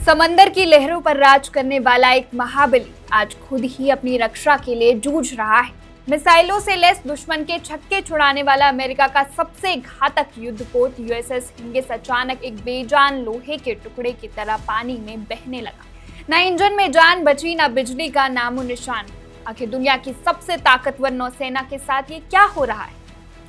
समंदर की लहरों पर राज करने वाला एक महाबली आज खुद ही अपनी रक्षा के लिए जूझ रहा है। मिसाइलों से लैस दुश्मन के छक्के छुड़ाने वाला अमेरिका का सबसे घातक युद्धपोत यूएसएस हिगिंस अचानक एक बेजान लोहे के टुकड़े की तरह पानी में बहने लगा। न इंजन में जान बची, न बिजली का नामो निशान। आखिर दुनिया की सबसे ताकतवर नौसेना के साथ ये क्या हो रहा है?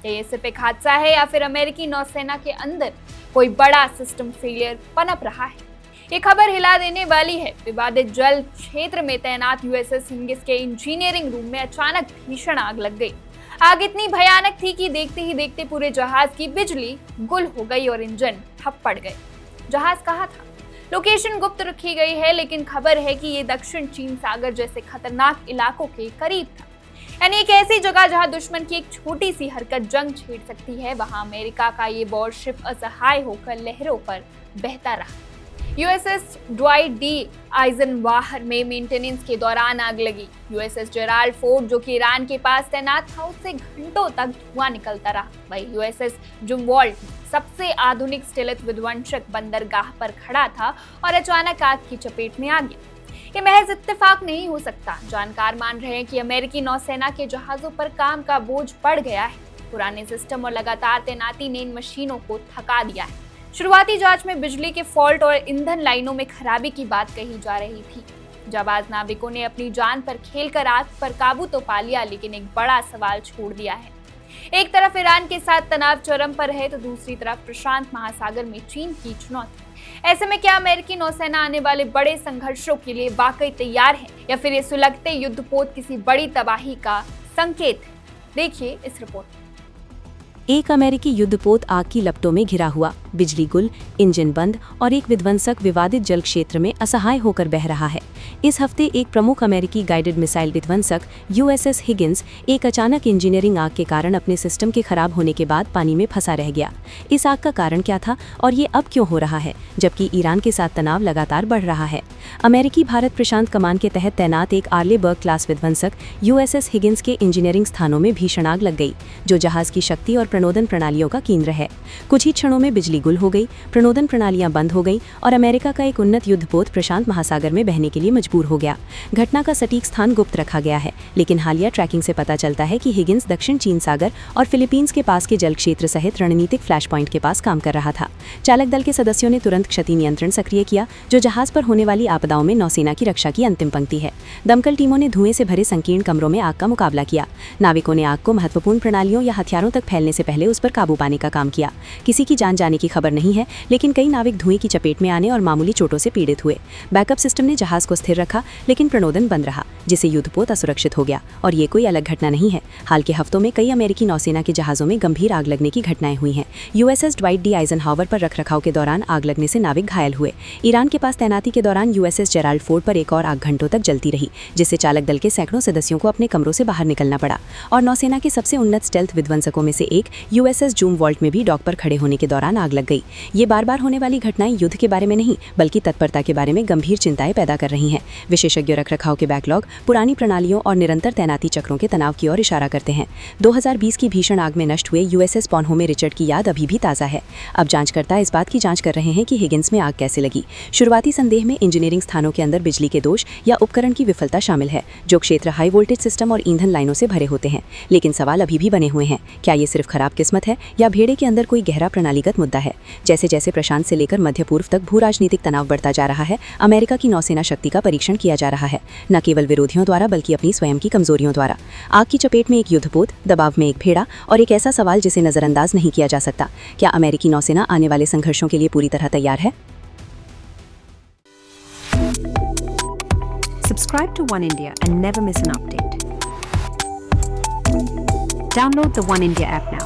ये सिर्फ एक हादसा है या फिर अमेरिकी नौसेना के अंदर कोई बड़ा सिस्टम फेलियर पनप रहा है? ये खबर हिला देने वाली है। विवादित जल क्षेत्र में तैनात यूएसएस हिगिंस के इंजीनियरिंग रूम में अचानक भीषण आग लग गई। आग इतनी भयानक थी कि देखते ही देखते पूरे जहाज की बिजली गुल हो गई और इंजन ठप पड़ गए। जहाज कहाँ था? लोकेशन गुप्त रखी गई है, लेकिन खबर है कि ये दक्षिण चीन सागर जैसे खतरनाक इलाकों के करीब था। यानी एक ऐसी जगह जहां दुश्मन की एक छोटी सी हरकत जंग छेड़ सकती है, वहां अमेरिका का ये वॉरशिप असहाय होकर लहरों पर बहता रहा। यूएसएस ड्वाइट डी आइजनवाहर में मेंटेनेंस के दौरान आग लगी। यूएसएस जेराल्ड फोर्ड, जो कि ईरान के पास तैनात था, उससे घंटों तक धुआं निकलता रहा। वही यूएसएस जुमवॉल्ट सबसे आधुनिक स्टेल्थ विध्वंसक बंदरगाह पर खड़ा था और अचानक आग की चपेट में आ गया। ये महज इत्तेफाक नहीं हो सकता। जानकार मान रहे हैं कि अमेरिकी नौसेना के जहाजों पर काम का बोझ बढ़ गया है। पुराने सिस्टम और लगातार तैनाती ने इन मशीनों को थका दिया है। शुरुआती जांच में बिजली के फॉल्ट और ईंधन लाइनों में खराबी की बात कही जा रही थी। जाबाज नाविकों ने अपनी जान पर खेलकर आग पर काबू तो पा लिया, लेकिन एक बड़ा सवाल छोड़ दिया है। एक तरफ ईरान के साथ तनाव चरम पर है, तो दूसरी तरफ प्रशांत महासागर में चीन की चुनौती। ऐसे में क्या अमेरिकी नौसेना आने वाले बड़े संघर्षों के लिए वाकई तैयार है, या फिर ये सुलगते युद्धपोत किसी बड़ी तबाही का संकेत है? देखिए इस रिपोर्ट में। एक अमेरिकी युद्धपोत आग की लपटों में घिरा हुआ, बिजली गुल, इंजन बंद और एक विध्वंसक विवादित जल क्षेत्र में असहाय होकर बह रहा है। इस हफ्ते एक प्रमुख अमेरिकी गाइडेड मिसाइल विध्वंसक यूएसएस हिगिंस एक अचानक इंजीनियरिंग आग के कारण अपने सिस्टम के खराब होने के बाद पानी में फंसा रह गया। इस आग का कारण क्या था और ये अब क्यों हो रहा है, जबकि ईरान के साथ तनाव लगातार बढ़ रहा है? अमेरिकी भारत प्रशांत कमान के तहत तैनात एक आर्लेबर्ग क्लास विध्वंसक यूएसएस हिगिंस के इंजीनियरिंग स्थानों में भीषण आग लग गई, जो जहाज की शक्ति और प्रणोदन प्रणालियों का केंद्र है। कुछ ही क्षणों में बिजली गुल हो गई, प्रणोदन प्रणालियां बंद हो गई और अमेरिका का एक उन्नत युद्धपोत प्रशांत महासागर में बहने के लिए मजबूर हो गया। घटना का सटीक स्थान गुप्त रखा गया है, लेकिन हालिया ट्रैकिंग से पता चलता है कि हिगिंस दक्षिण चीन सागर और फिलीपींस के पास के जल क्षेत्र सहित रणनीतिक फ्लैश पॉइंट के पास काम कर रहा था। चालक दल के सदस्यों ने तुरंत क्षति नियंत्रण सक्रिय किया, जो जहाज पर होने वाली आपदाओं में नौसेना की रक्षा की अंतिम पंक्ति है। दमकल टीमों ने धुएं से भरे संकीर्ण कमरों में आग का मुकाबला किया। नाविकों ने आग को महत्वपूर्ण प्रणालियों या हथियारों तक फैलने से पहले उस पर काबू पाने का काम किया। किसी की जान जाने की खबर नहीं है, लेकिन कई नाविक धुएं की चपेट में आने और मामूली चोटों से पीड़ित हुए। बैकअप सिस्टम ने जहाज को स्थिर रखा, लेकिन प्रणोदन बंद रहा, जिससे युद्धपोत असुरक्षित हो गया। और ये कोई अलग घटना नहीं है। हाल के हफ्तों में कई अमेरिकी नौसेना के जहाजों में गंभीर आग लगने की घटनाएं हुई हैं। यूएसएस ड्वाइट डी आइजनहावर पर रखरखाव के दौरान आग लगने से नाविक घायल हुए। ईरान के पास तैनाती के दौरान यूएसएस जेराल्ड फोर्ड पर एक और आग घंटों तक जलती रही, जिससे चालक दल के सैकड़ों सदस्यों को अपने कमरों से बाहर निकलना पड़ा। और नौसेना के सबसे उन्नत स्टेल्थ विध्वंसकों में से एक यूएसएस जुमवॉल्ट में भी डॉक पर खड़े होने के दौरान आग लग गई। ये बार बार होने वाली घटनाएं युद्ध के बारे में नहीं, बल्कि तत्परता के बारे में गंभीर चिंताएं पैदा कर रही हैं। विशेषज्ञ रखरखाव के बैकलॉग, पुरानी प्रणालियों और निरंतर तैनाती चक्रों के तनाव की ओर इशारा करते हैं। 2020 की भीषण आग में नष्ट हुए यूएसएस पॉनहो रिचर्ड की याद अभी भी ताज़ा है। अब जांचकर्ता इस बात की जांच कर रहे हैं कि हिगिंस में आग कैसे लगी। शुरुआती संदेह में इंजीनियरिंग स्थानों के अंदर बिजली के दोष या उपकरण की विफलता शामिल है, जो क्षेत्र हाई वोल्टेज सिस्टम और ईंधन लाइनों से भरे होते हैं। लेकिन सवाल अभी भी बने हुए हैं। क्या ये सिर्फ खराब किस्मत है, या भेड़े के अंदर कोई गहरा प्रणालीगत मुद्दा है? जैसे जैसे प्रशांत से लेकर मध्य पूर्व तक भू राजनीतिक तनाव बढ़ता जा रहा है, अमेरिका की नौसेना शक्ति का परीक्षण किया जा रहा है, न केवल विरोधियों द्वारा बल्कि अपनी स्वयं की कमजोरियों द्वारा। आग की चपेट में एक युद्धपोत, दबाव में एक भेड़ा और एक ऐसा सवाल जिसे नजरअंदाज नहीं किया जा सकता। क्या अमेरिकी नौसेना आने वाले संघर्षों के लिए पूरी तरह तैयार है? Subscribe to One India and never miss an update. Download the One India app now.